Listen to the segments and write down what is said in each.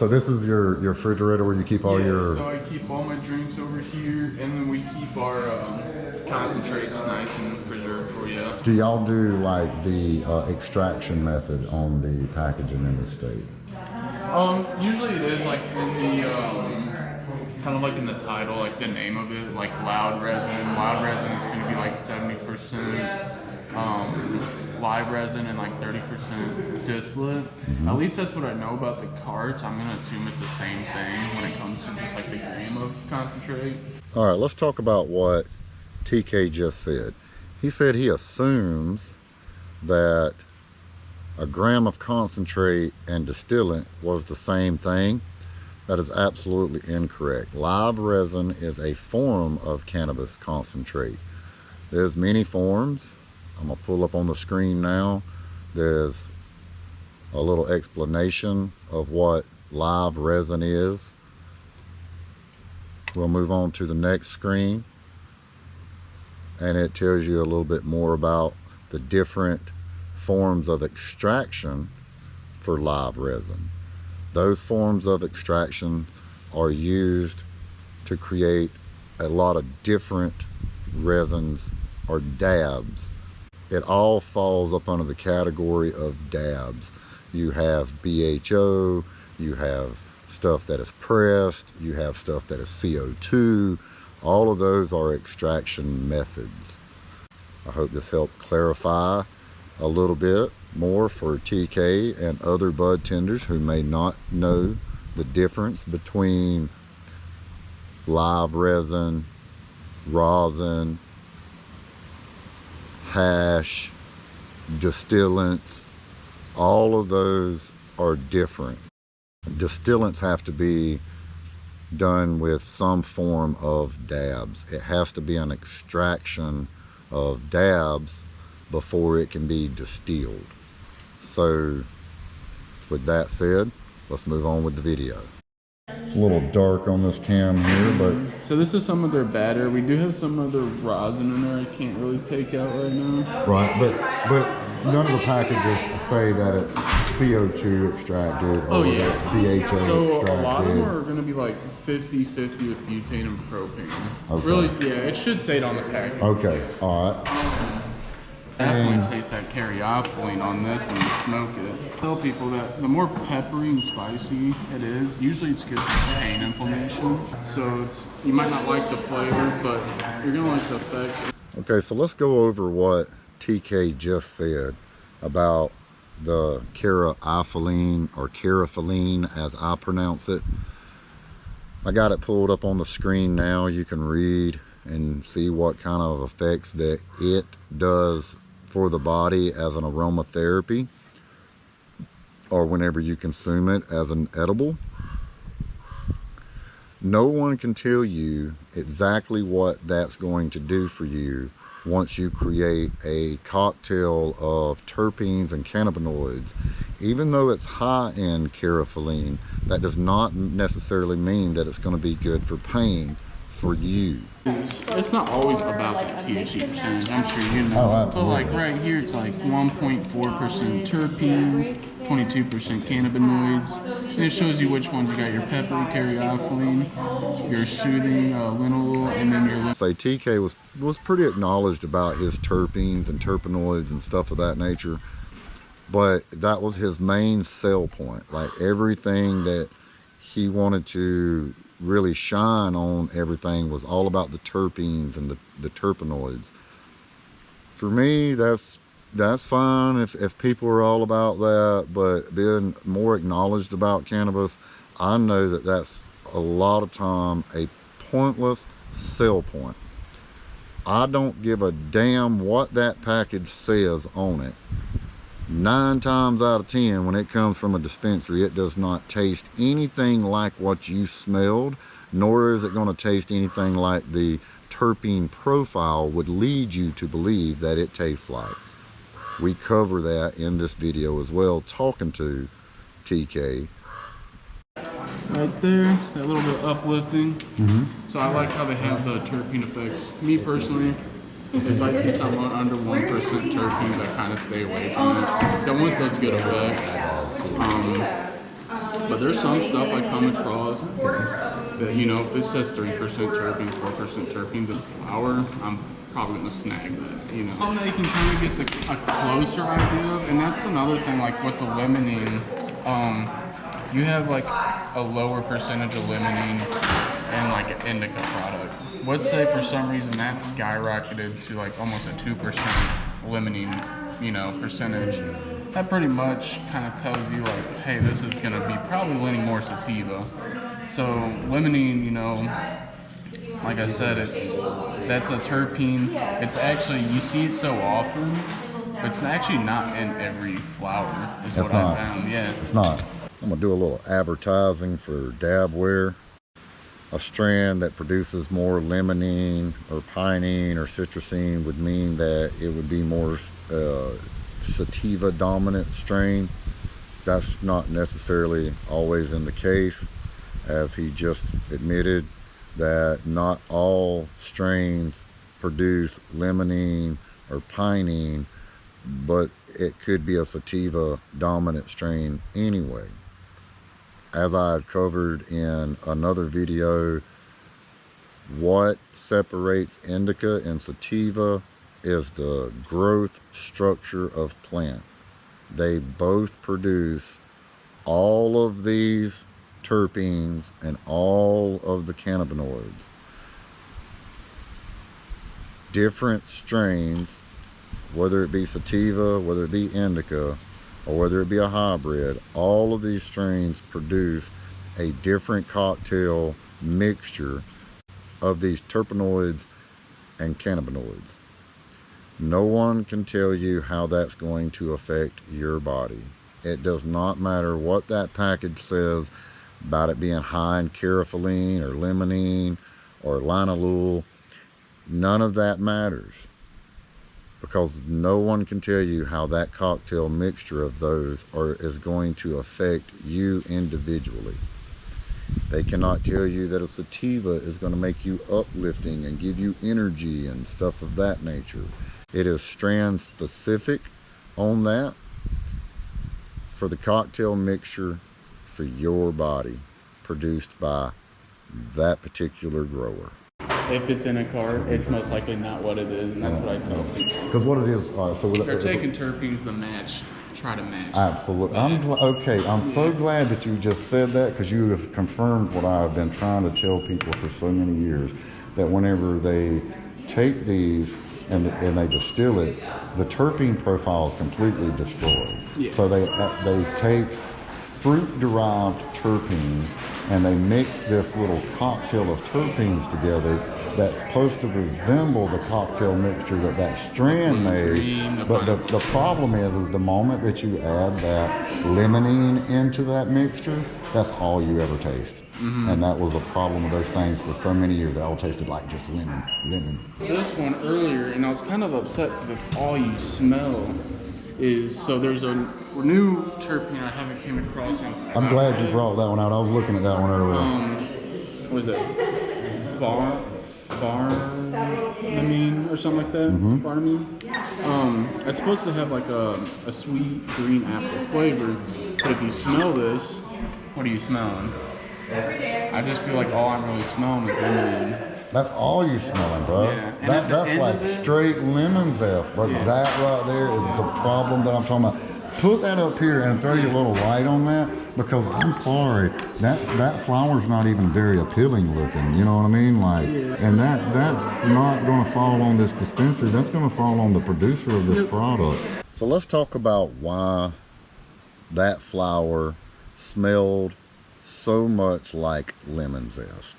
So this is your refrigerator where you keep all your... So I keep all my drinks over here, and then we keep our concentrates nice and preserved for you. Do y'all do like the extraction method on the packaging in the state? Usually it is like in the kind of like in the title, like the name of it, like loud resin. Loud resin is going to be like 70% live resin and like 30% distillate. At least that's what I know about the carts. I'm gonna assume it's the same thing when it comes to just like the gram of concentrate. All right, let's talk about what TK just said. He said he assumes that a gram of concentrate and distillant was the same thing. That is absolutely incorrect. Live resin is a form of cannabis concentrate. There's many forms. I'm gonna pull up on the screen now. There's a little explanation of what live resin is. We'll move on to the next screen, and it tells you a little bit more about the different forms of extraction for live resin. Those forms of extraction are used to create a lot of different resins or dabs. It all falls up under the category of dabs. You have BHO, you have stuff that is pressed, you have stuff that is CO2. All of those are extraction methods. I hope this helped clarify a little bit more for TK and other bud tenders who may not know the difference between live resin, rosin, hash, distillants. All of those are different. Distillants have to be done with some form of dabs. It has to be an extraction of dabs before it can be distilled. So with that said, let's move on with the video. It's a little dark on this cam here, but... So this is some of their batter. We do have some other rosin in there I can't really take out right now. Right, but none of the packages say that it's CO2 extracted or that it's BHO so extracted. A lot of them are going to be like 50-50 with butane and propane. Okay. Really, yeah, it should say it on the package. Okay, all right. Definitely taste that caryophyllene on this when you smoke it. Tell people that the more peppery and spicy it is, usually it's good for pain inflammation. So you might not like the flavor, but you're gonna like the effects. Okay, so let's go over what TK just said about the caryophyllene, or caryophyllene as I pronounce it. I got it pulled up on the screen now. You can read and see what kind of effects that it does for the body as an aromatherapy, or whenever you consume it as an edible. No one can tell you exactly what that's going to do for you once you create a cocktail of terpenes and cannabinoids. Even though it's high in caryophyllene, that does not necessarily mean that it's going to be good for pain for you. It's not always about that THC percentage, I'm sure you know. Oh, absolutely. But like right here, it's like 1.4% terpenes, 22% cannabinoids. And it shows you which ones you got: your peppery caryophyllene, your soothing linalool, and then your... Say TK was pretty acknowledged about his terpenes and terpenoids and stuff of that nature, but that was his main sell point. Like everything that he wanted to really shine on, everything was all about the terpenes and the terpenoids. For me, that's fine if people are all about that, but being more acknowledged about cannabis, I know that that's a lot of time a pointless sell point. I don't give a damn what that package says on it. 9 times out of 10, when it comes from a dispensary, it does not taste anything like what you smelled, nor is it going to taste anything like the terpene profile would lead you to believe that it tastes like. We cover that in this video as well, talking to TK. Right there, that little bit uplifting. So I like how they have the terpene effects. Me personally, if I see someone under 1% terpenes, I kind of stay away from it because I want those good effects. But there's some stuff I come across that, you know, if it says 3% terpenes, 4% terpenes in flour, I'm probably gonna snag that, you know. Something that you can kind of get a closer idea of, and that's another thing, like with the limonene, you have like a lower percentage of limonene in like an indica product. Let's say for some reason that skyrocketed to like almost a 2% limonene, you know, percentage. That pretty much kind of tells you like, hey, this is gonna be probably leaning more sativa. So limonene, you know, like I said, that's a terpene. It's actually, you see it so often, but it's actually not in every flower, is what I found. Yeah, it's not. I'm gonna do a little advertising for Dabware. A strand that produces more limonene or pinene or citrusine would mean that it would be more sativa dominant strain. That's not necessarily always in the case, as he just admitted that not all strains produce limonene or pinene, but it could be a sativa dominant strain anyway. As I covered in another video, what separates indica and sativa is the growth structure of plant. They both produce all of these terpenes and all of the cannabinoids. Different strains, whether it be sativa, whether it be indica, or whether it be a hybrid, all of these strains produce a different cocktail mixture of these terpenoids and cannabinoids. No one can tell you how that's going to affect your body. It does not matter what that package says about it being high in carafilline or limonene or linalool. None of that matters, because no one can tell you how that cocktail mixture of those is going to affect you individually. They cannot tell you that a sativa is going to make you uplifting and give you energy and stuff of that nature. It is strand specific on that for the cocktail mixture for your body, produced by that particular grower. If it's in a cart, it's most likely not what it is, and that's what I tell people. Because what it is, so they're taking terpenes to match, try to match. Absolutely. I'm so glad that you just said that, because you have confirmed what I've been trying to tell people for so many years, that whenever they take these and they distill it, the terpene profile is completely destroyed. Yeah. So they take fruit-derived terpenes and they mix this little cocktail of terpenes together that's supposed to resemble the cocktail mixture that strand made. But the problem is the moment that you add that limonene into that mixture, that's all you ever taste. And that was a problem with those things for so many years. They all tasted like just lemon. This one earlier, and I was kind of upset because it's all you smell. So there's a new terpene I haven't came across in. I'm glad you brought that one out. I was looking at that one earlier. What is it? Barnamine or something like that. Barnamine. It's supposed to have like a sweet green apple flavor, but if you smell this, what are you smelling? I just feel like all I'm really smelling is limonene. That's all you're smelling, bro. Yeah. That's like straight lemon zest, but that right there is the problem that I'm talking about. Put that up here and throw your little light on that, because I'm sorry, that flower's not even very appealing looking. You know what I mean? Like, and that's not going to fall on this dispenser. That's going to fall on the producer of this product. So let's talk about why that flower smelled so much like lemon zest.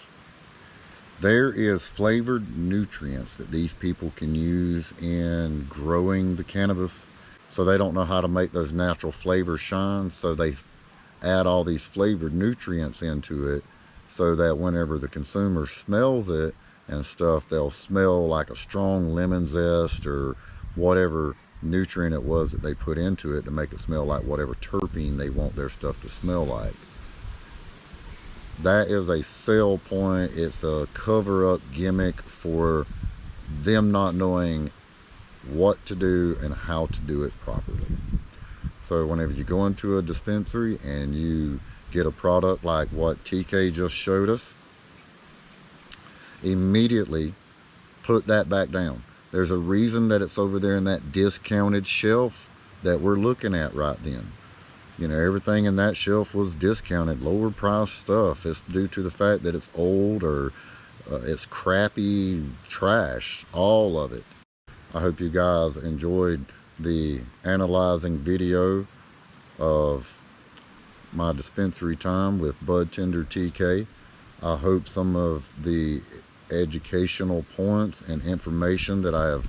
There is flavored nutrients that these people can use in growing the cannabis. So they don't know how to make those natural flavors shine. So they add all these flavored nutrients into it, so that whenever the consumer smells it and stuff, they'll smell like a strong lemon zest or whatever nutrient it was that they put into it to make it smell like whatever terpene they want their stuff to smell like. That is a sell point. It's a cover-up gimmick for them not knowing what to do and how to do it properly. So whenever you go into a dispensary and you get a product like what TK just showed us, immediately put that back down. There's a reason that it's over there in that discounted shelf that we're looking at right then. You know, everything in that shelf was discounted, lower price stuff. It's due to the fact that it's old or it's crappy trash, all of it. I hope you guys enjoyed the analyzing video of my dispensary time with Bud Tender TK. I hope some of the educational points and information that I have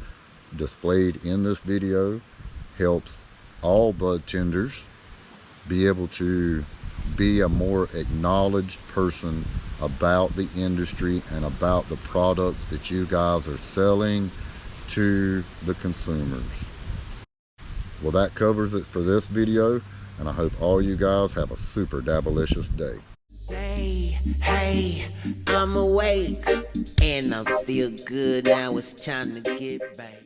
displayed in this video helps all bud tenders be able to be a more acknowledged person about the industry and about the products that you guys are selling to the consumers. Well, that covers it for this video, and I hope all you guys have a super dabalicious day. Hey, I'm awake and I feel good. Now it's time to get back.